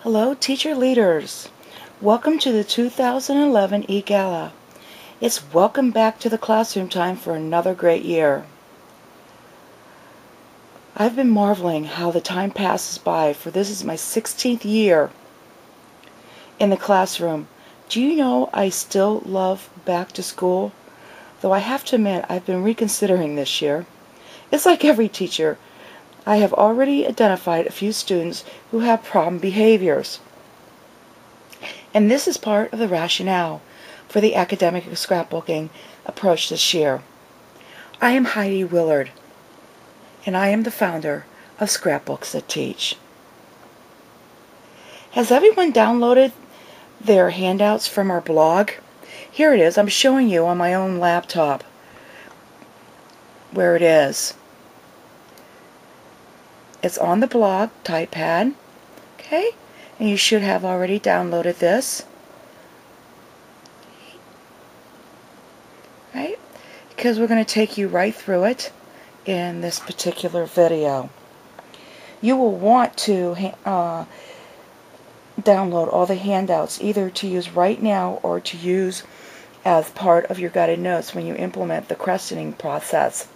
Hello, teacher leaders. Welcome to the 2011 E Gala. It's welcome back to the classroom time for another great year. I've been marveling how the time passes by, for this is my 16th year in the classroom. Do you know I still love back to school? Though I have to admit I've been reconsidering this year. It's like every teacher. I have already identified a few students who have problem behaviors. And this is part of the rationale for the academic scrapbooking approach this year. I am Heidi Willard, and I am the founder of Scrapbooks That Teach. Has everyone downloaded their handouts from our blog? Here it is. I'm showing you on my own laptop where it is. It's on the blog typepad, okay? And you should have already downloaded this, right? Because we're going to take you right through it in this particular video. You will want to download all the handouts, either to use right now or to use as part of your guided notes when you implement the questioning process.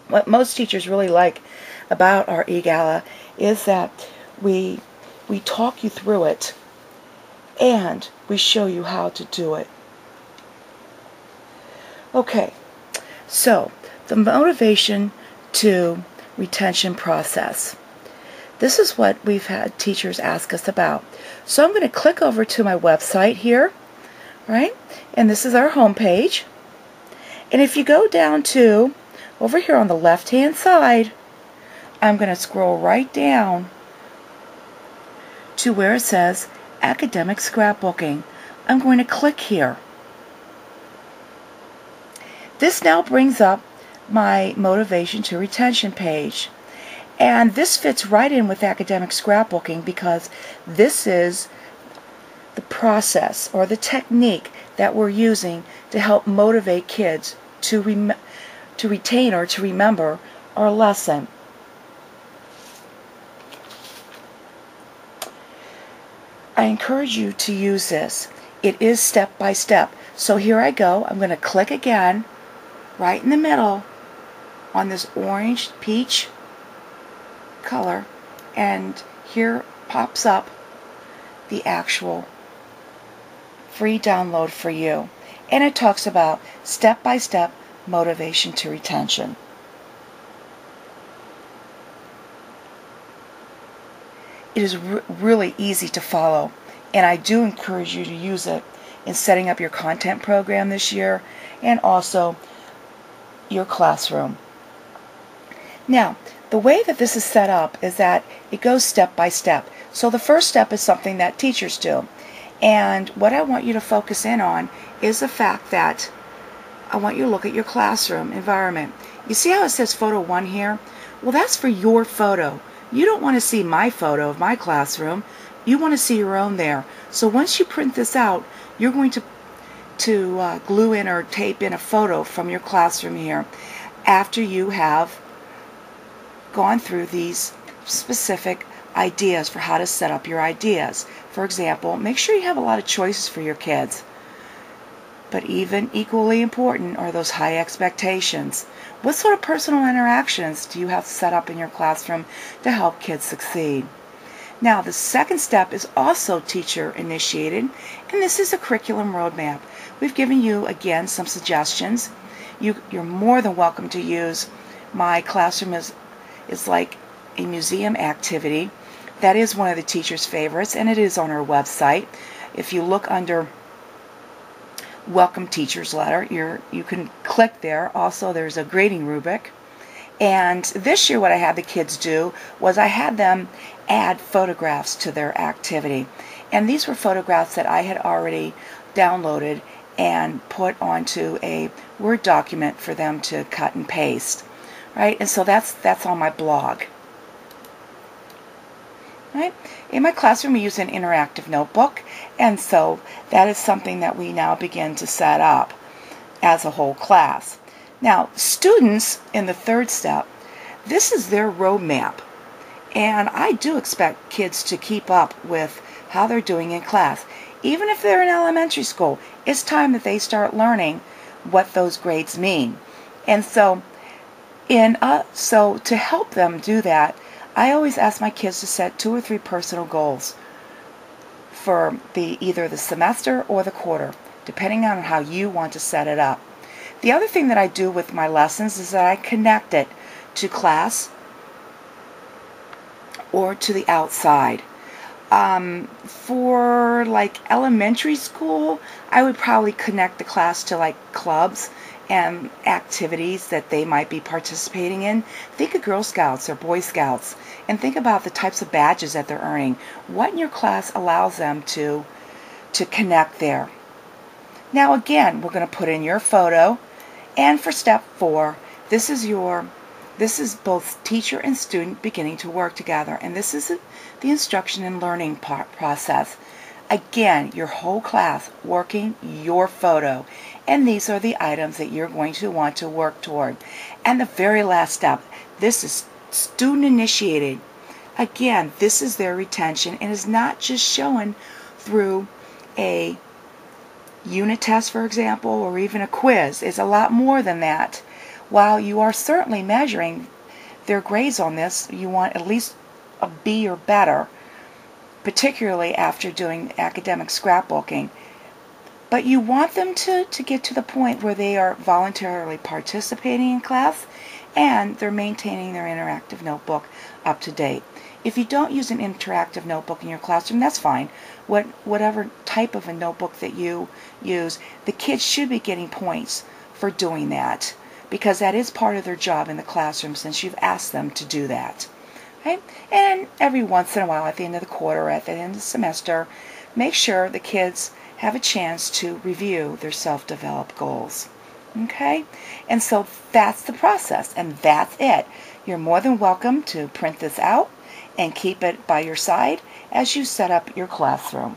What most teachers really like about our E Gala is that we talk you through it and we show you how to do it. Okay, so the motivation to retention process. This is what we've had teachers ask us about. So I'm going to click over to my website here, right? And this is our home page. And if you go down to over here on the left hand side, I'm going to scroll right down to where it says Academic Scrapbooking. I'm going to click here. This now brings up my motivation to retention page. And this fits right in with academic scrapbooking because this is the process or the technique that we're using to help motivate kids to retain or to remember our lesson. I encourage you to use this. It is step by step. So here I go. I'm going to click again right in the middle on this orange peach color, and here pops up the actual free download for you. And it talks about step by step motivation to retention. It is really easy to follow, and I do encourage you to use it in setting up your content program this year and also your classroom. Now, the way that this is set up is that it goes step by step. So the first step is something that teachers do. And what I want you to focus in on is the fact that I want you to look at your classroom environment. You see how it says photo 1 here? Well, that's for your photo. You don't want to see my photo of my classroom. You want to see your own there. So once you print this out, you're going to glue in or tape in a photo from your classroom here after you have gone through these specific ideas for how to set up your ideas. For example, make sure you have a lot of choices for your kids. But even equally important are those high expectations. What sort of personal interactions do you have set up in your classroom to help kids succeed? Now, the second step is also teacher initiated, and this is a curriculum roadmap. We've given you, again, some suggestions. You're more than welcome to use My Classroom is like a museum activity. That is one of the teachers' favorites, and it is on our website. If you look under Welcome Teacher's Letter, you can click there. Also, there's a grading rubric. And this year what I had the kids do was I had them add photographs to their activity. And these were photographs that I had already downloaded and put onto a Word document for them to cut and paste. Right? And so that's on my blog. Right? In my classroom, we use an interactive notebook, and so that is something that we now begin to set up as a whole class. Now, students in the third step, this is their roadmap, And I do expect kids to keep up with how they're doing in class. Even if they're in elementary school, it's time that they start learning what those grades mean. And so, so to help them do that, I always ask my kids to set 2 or 3 personal goals for either the semester or the quarter, depending on how you want to set it up. The other thing that I do with my lessons is that I connect it to class or to the outside. For like elementary school, I would probably connect the class to like clubs and activities that they might be participating in. Think of Girl Scouts or Boy Scouts and think about the types of badges that they're earning. What in your class allows them to connect there? Now again, we're going to put in your photo, and for step 4, this is both teacher and student beginning to work together, and this is the instruction and learning process. Again, your whole class working your photo, and these are the items that you're going to want to work toward. And the very last step, this is student initiated. Again, this is their retention and is not just shown through a unit test, for example, or even a quiz. It's a lot more than that. While you are certainly measuring their grades on this, you want at least a B or better, particularly after doing academic scrapbooking. But you want them to get to the point where they are voluntarily participating in class and they're maintaining their interactive notebook up to date. If you don't use an interactive notebook in your classroom, that's fine. Whatever type of a notebook that you use, the kids should be getting points for doing that, because that is part of their job in the classroom since you've asked them to do that. Right? And every once in a while, at the end of the quarter or at the end of the semester, make sure the kids have a chance to review their self-developed goals. Okay? And so that's the process, and that's it. You're more than welcome to print this out and keep it by your side as you set up your classroom.